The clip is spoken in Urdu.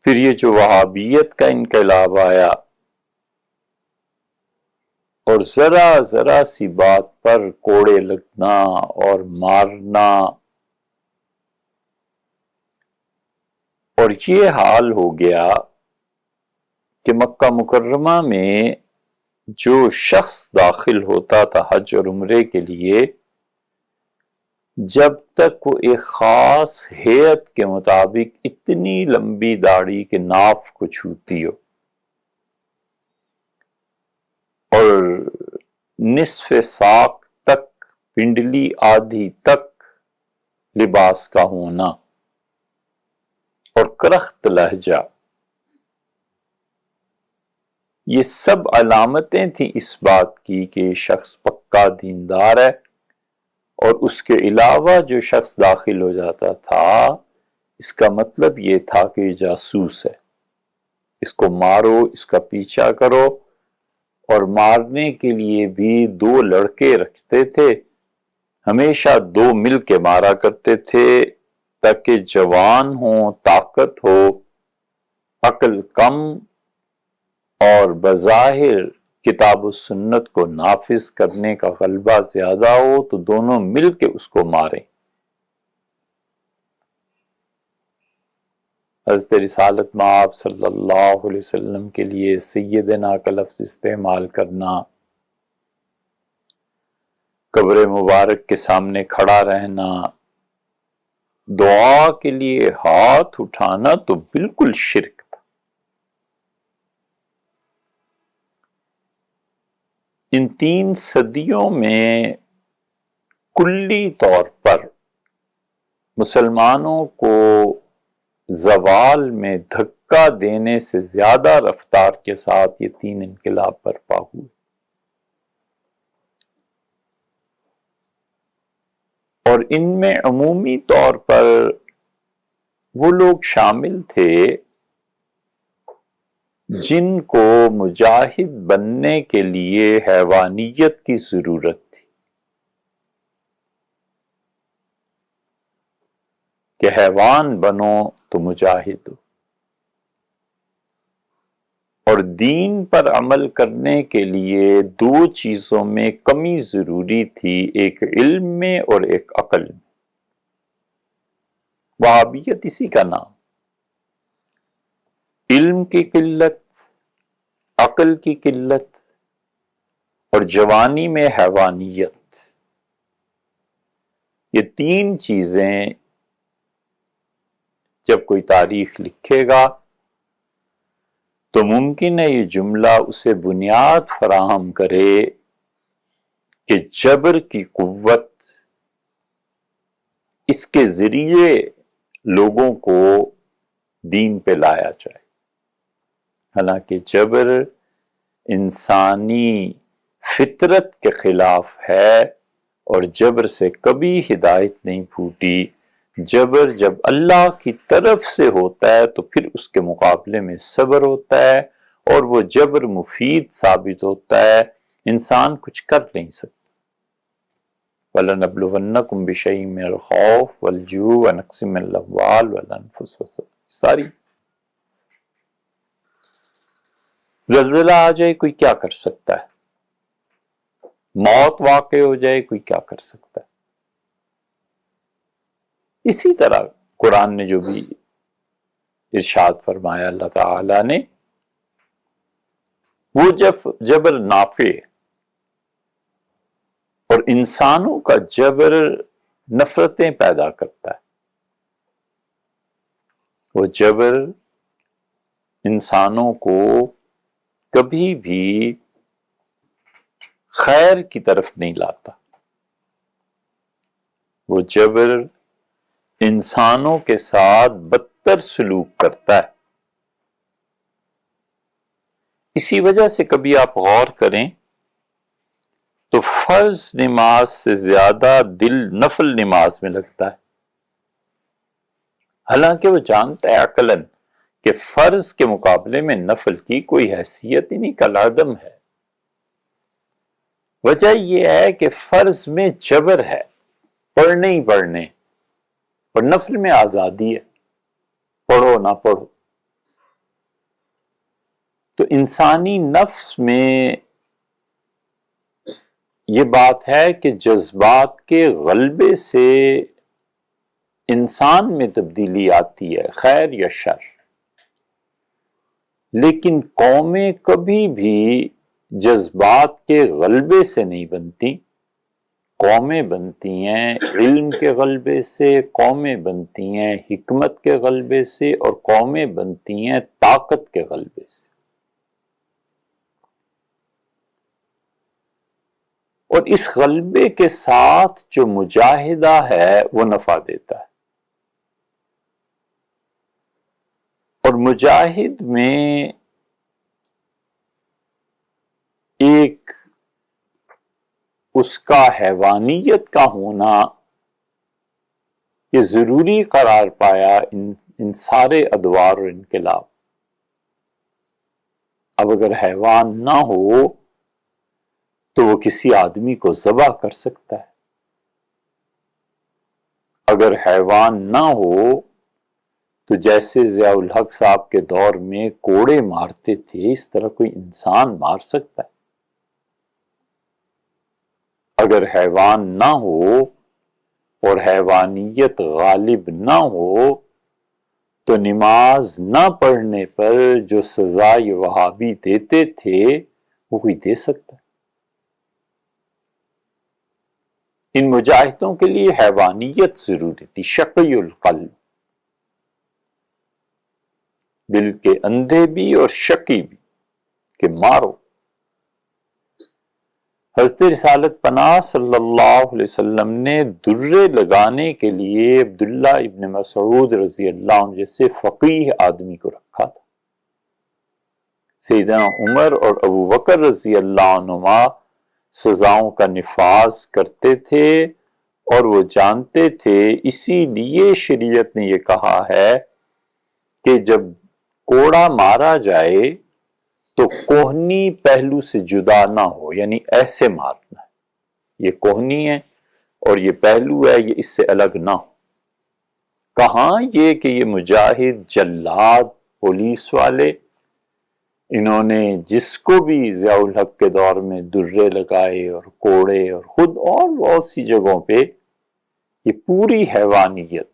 پھر یہ جو وہابیت کا انقلاب آیا اور ذرا ذرا سی بات پر کوڑے لگنا اور مارنا، اور یہ حال ہو گیا کہ مکہ مکرمہ میں جو شخص داخل ہوتا تھا حج اور عمرے کے لیے، جب تک وہ ایک خاص ہیئت کے مطابق اتنی لمبی داڑھی کے ناف کو چھوتی ہو اور نصف ساق تک، پنڈلی آدھی تک لباس کا ہونا اور کرخت لہجہ، یہ سب علامتیں تھیں اس بات کی کہ یہ شخص پکا دیندار ہے۔ اور اس کے علاوہ جو شخص داخل ہو جاتا تھا، اس کا مطلب یہ تھا کہ یہ جاسوس ہے، اس کو مارو، اس کا پیچھا کرو۔ اور مارنے کے لیے بھی 2 لڑکے رکھتے تھے، ہمیشہ 2 مل کے مارا کرتے تھے تاکہ جوان ہوں، طاقت ہو، عقل کم اور بظاہر کتاب و سنت کو نافذ کرنے کا غلبہ زیادہ ہو، تو دونوں مل کے اس کو ماریں۔ حضرت رسالت مآب صلی اللہ علیہ وسلم کے لیے سیدنا کا لفظ استعمال کرنا، قبر مبارک کے سامنے کھڑا رہنا، دعا کے لیے ہاتھ اٹھانا تو بالکل شرک تھا۔ ان 3 صدیوں میں کلی طور پر مسلمانوں کو زوال میں دھکا دینے سے زیادہ رفتار کے ساتھ یہ 3 انقلاب برپا ہوئے، اور ان میں عمومی طور پر وہ لوگ شامل تھے جن کو مجاہد بننے کے لیے حیوانیت کی ضرورت تھی کہ حیوان بنو تو مجاہد ہو، اور دین پر عمل کرنے کے لیے 2 چیزوں میں کمی ضروری تھی، ایک علم میں اور ایک عقل میں۔ وہابیت اسی کا نام، علم کی قلت، عقل کی قلت اور جوانی میں حیوانیت، یہ 3 چیزیں جب کوئی تاریخ لکھے گا تو ممکن ہے یہ جملہ اسے بنیاد فراہم کرے کہ جبر کی قوت، اس کے ذریعے لوگوں کو دین پہ لایا جائے۔ حالانکہ جبر انسانی فطرت کے خلاف ہے، اور جبر سے کبھی ہدایت نہیں پھوٹی۔ جبر جب اللہ کی طرف سے ہوتا ہے تو پھر اس کے مقابلے میں صبر ہوتا ہے، اور وہ جبر مفید ثابت ہوتا ہے، انسان کچھ کر نہیں سکتا۔ وَلَنَبْلُوَنَّكُمْ بِشَيْءٍ مِّنَ الْخَوْفِ وَالْجُوعِ وَنَقْصٍ مِّنَ الْأَمْوَالِ وَالْأَنفُسِ ساری زلزلہ آ جائے کوئی کیا کر سکتا ہے، موت واقع ہو جائے کوئی کیا کر سکتا ہے۔ اسی طرح قرآن نے جو بھی ارشاد فرمایا اللہ تعالی نے، وہ جبر نافع ہے، اور انسانوں کا جبر نفرتیں پیدا کرتا ہے۔ وہ جبر انسانوں کو کبھی بھی خیر کی طرف نہیں لاتا، وہ جبر انسانوں کے ساتھ بدتر سلوک کرتا ہے۔ اسی وجہ سے کبھی آپ غور کریں تو فرض نماز سے زیادہ دل نفل نماز میں لگتا ہے، حالانکہ وہ جانتا ہے عقلاً کہ فرض کے مقابلے میں نفل کی کوئی حیثیت ہی نہیں، کالعدم ہے۔ وجہ یہ ہے کہ فرض میں جبر ہے، پڑھنے ہی پڑھنے، اور نفل میں آزادی ہے، پڑھو نہ پڑھو۔ تو انسانی نفس میں یہ بات ہے کہ جذبات کے غلبے سے انسان میں تبدیلی آتی ہے، خیر یا شر، لیکن قومیں کبھی بھی جذبات کے غلبے سے نہیں بنتی۔ قومیں بنتی ہیں علم کے غلبے سے، قومیں بنتی ہیں حکمت کے غلبے سے، اور قومیں بنتی ہیں طاقت کے غلبے سے۔ اور اس غلبے کے ساتھ جو مجاہدہ ہے وہ نفع دیتا ہے، اور مجاہد میں ایک اس کا حیوانیت کا ہونا یہ ضروری قرار پایا ان سارے ادوار اور انقلاب۔ اب اگر حیوان نہ ہو تو وہ کسی آدمی کو ذبح کر سکتا ہے، اگر حیوان نہ ہو تو جیسے ضیاء الحق صاحب کے دور میں کوڑے مارتے تھے اس طرح کوئی انسان مار سکتا ہے۔ اگر حیوان نہ ہو اور حیوانیت غالب نہ ہو تو نماز نہ پڑھنے پر جو سزا یہ وہابی دیتے تھے وہ کوئی دے سکتا ہے۔ ان مجاہدوں کے لیے حیوانیت ضروری تھی، شقی القلب، دل کے اندھے بھی اور شقی بھی، کہ مارو۔ حضرت رسالت پناہ صلی اللہ علیہ وسلم نے درے لگانے کے لیے عبداللہ ابن مسعود رضی اللہ عنہ جیسے فقیہ آدمی کو رکھا تھا۔ سیدنا عمر اور ابو بکر رضی اللہ عنہما سزاؤں کا نفاذ کرتے تھے، اور وہ جانتے تھے، اسی لیے شریعت نے یہ کہا ہے کہ جب کوڑا مارا جائے تو کوہنی پہلو سے جدا نہ ہو، یعنی ایسے مارنا ہے، یہ کوہنی ہے اور یہ پہلو ہے، یہ اس سے الگ نہ ہو۔ کہاں یہ کہ یہ مجاہد، جلاد، پولیس والے، انہوں نے جس کو بھی ضیاء الحق کے دور میں درے لگائے اور کوڑے، اور خود اور بہت سی جگہوں پہ یہ پوری حیوانیت